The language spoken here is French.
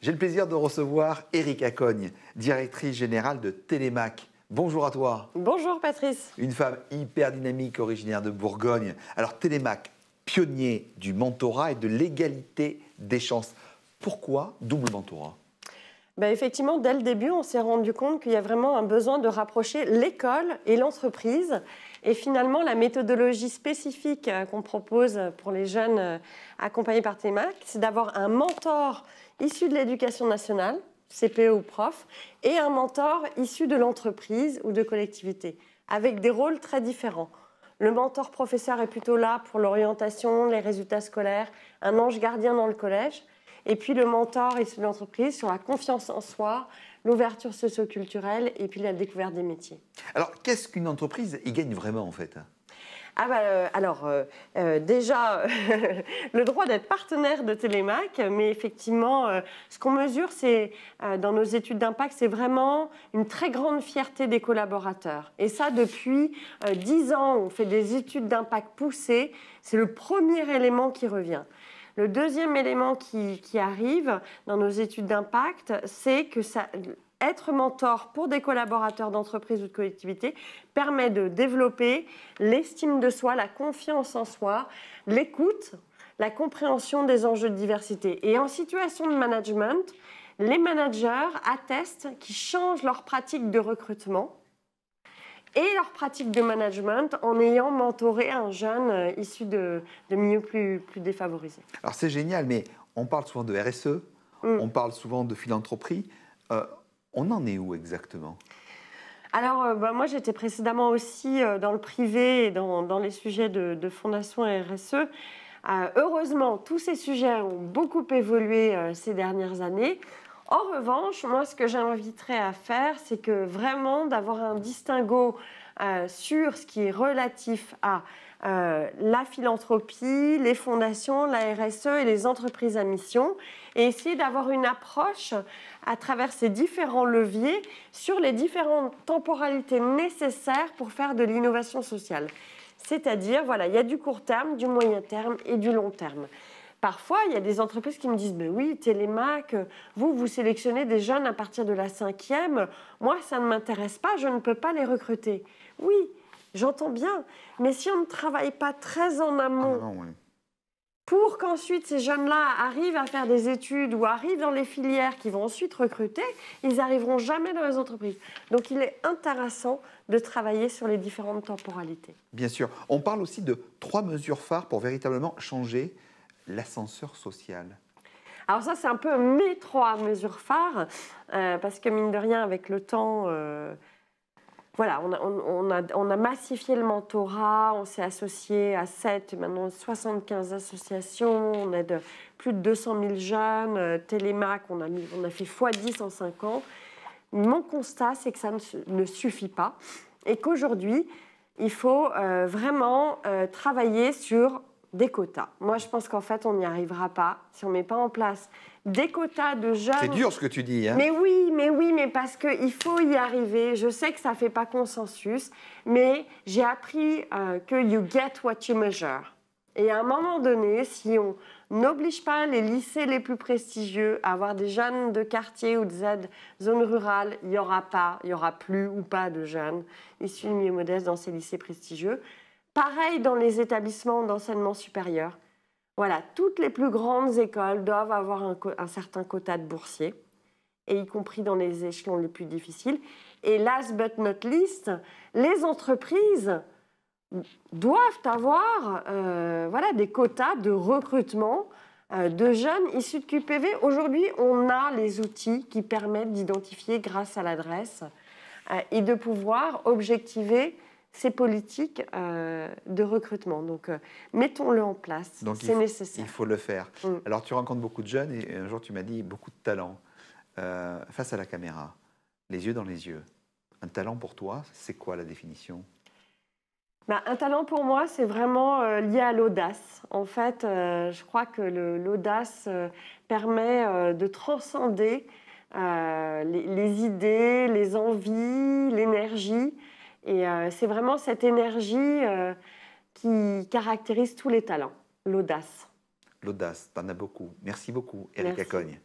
J'ai le plaisir de recevoir Erika Cogne, directrice générale de Télémac. Bonjour à toi. Bonjour Patrice. Une femme hyper dynamique, originaire de Bourgogne. Alors Télémac, pionnier du mentorat et de l'égalité des chances. Pourquoi double mentorat? Effectivement, dès le début, on s'est rendu compte qu'il y a vraiment un besoin de rapprocher l'école et l'entreprise. Et finalement, la méthodologie spécifique qu'on propose pour les jeunes accompagnés par Télémac, c'est d'avoir un mentor issu de l'éducation nationale, CPE ou prof, et un mentor issu de l'entreprise ou de collectivité, avec des rôles très différents. Le mentor professeur est plutôt là pour l'orientation, les résultats scolaires, un ange gardien dans le collège. Et puis le mentor issu de l'entreprise sur la confiance en soi, l'ouverture socio-culturelle et puis la découverte des métiers. Alors, qu'est-ce qu'une entreprise y gagne vraiment en fait? Déjà, le droit d'être partenaire de Télémac, mais effectivement, ce qu'on mesure, c'est dans nos études d'impact, c'est vraiment une très grande fierté des collaborateurs. Et ça, depuis 10 ans, on fait des études d'impact poussées, c'est le premier élément qui revient. Le deuxième élément qui arrive dans nos études d'impact, c'est que être mentor pour des collaborateurs d'entreprise ou de collectivité permet de développer l'estime de soi, la confiance en soi, l'écoute, la compréhension des enjeux de diversité. Et en situation de management, les managers attestent qu'ils changent leur pratique de recrutement et leur pratique de management en ayant mentoré un jeune issu de milieux plus défavorisés. Alors c'est génial, mais on parle souvent de RSE, on parle souvent de philanthropie. On en est où exactement? Alors, moi, j'étais précédemment aussi dans le privé et dans les sujets de fondation et RSE. Heureusement, tous ces sujets ont beaucoup évolué ces dernières années. En revanche, moi, ce que j'inviterais à faire, c'est que vraiment d'avoir un distinguo sur ce qui est relatif à la philanthropie, les fondations, la RSE et les entreprises à mission, et essayer d'avoir une approche à travers ces différents leviers sur les différentes temporalités nécessaires pour faire de l'innovation sociale. C'est-à-dire, voilà, il y a du court terme, du moyen terme et du long terme. Parfois, il y a des entreprises qui me disent « Mais oui, Télémac, vous sélectionnez des jeunes à partir de la 5e. Moi, ça ne m'intéresse pas, je ne peux pas les recruter. » Oui, j'entends bien, mais si on ne travaille pas très en amont pour qu'ensuite ces jeunes-là arrivent à faire des études ou arrivent dans les filières qui vont ensuite recruter, ils n'arriveront jamais dans les entreprises. Donc, il est intéressant de travailler sur les différentes temporalités. Bien sûr. On parle aussi de 3 mesures phares pour véritablement changer l'ascenseur social. Alors ça, c'est un peu mes 3 mesures phares, parce que mine de rien, avec le temps, voilà, on a massifié le mentorat, on s'est associé à 7, maintenant 75 associations, on aide plus de 200 000 jeunes, Télémac, on a fait x10 en 5 ans. Mon constat, c'est que ça ne suffit pas et qu'aujourd'hui, il faut vraiment travailler sur des quotas. Moi, je pense qu'en fait, on n'y arrivera pas si on ne met pas en place des quotas de jeunes. C'est dur ce que tu dis, hein? Mais parce qu'il faut y arriver. Je sais que ça ne fait pas consensus, mais j'ai appris que you get what you measure. Et à un moment donné, si on n'oblige pas les lycées les plus prestigieux à avoir des jeunes de quartier ou de zones rurales, il n'y aura plus ou pas de jeunes issus de milieux modestes dans ces lycées prestigieux. Pareil dans les établissements d'enseignement supérieur. Voilà, toutes les plus grandes écoles doivent avoir un certain quota de boursiers, et y compris dans les échelons les plus difficiles. Et last but not least, les entreprises doivent avoir des quotas de recrutement de jeunes issus de QPV. Aujourd'hui, on a les outils qui permettent d'identifier grâce à l'adresse et de pouvoir objectiver ces politiques de recrutement. Donc, mettons-le en place, c'est nécessaire. Il faut le faire. Alors, tu rencontres beaucoup de jeunes et un jour, tu m'as dit beaucoup de talent. Face à la caméra, les yeux dans les yeux. Un talent pour toi, c'est quoi la définition? Un talent pour moi, c'est vraiment lié à l'audace. En fait, je crois que l'audace permet de transcender les idées, les envies, l'énergie. Et c'est vraiment cette énergie qui caractérise tous les talents, l'audace. L'audace, t'en as beaucoup. Merci beaucoup, Erika Cogne.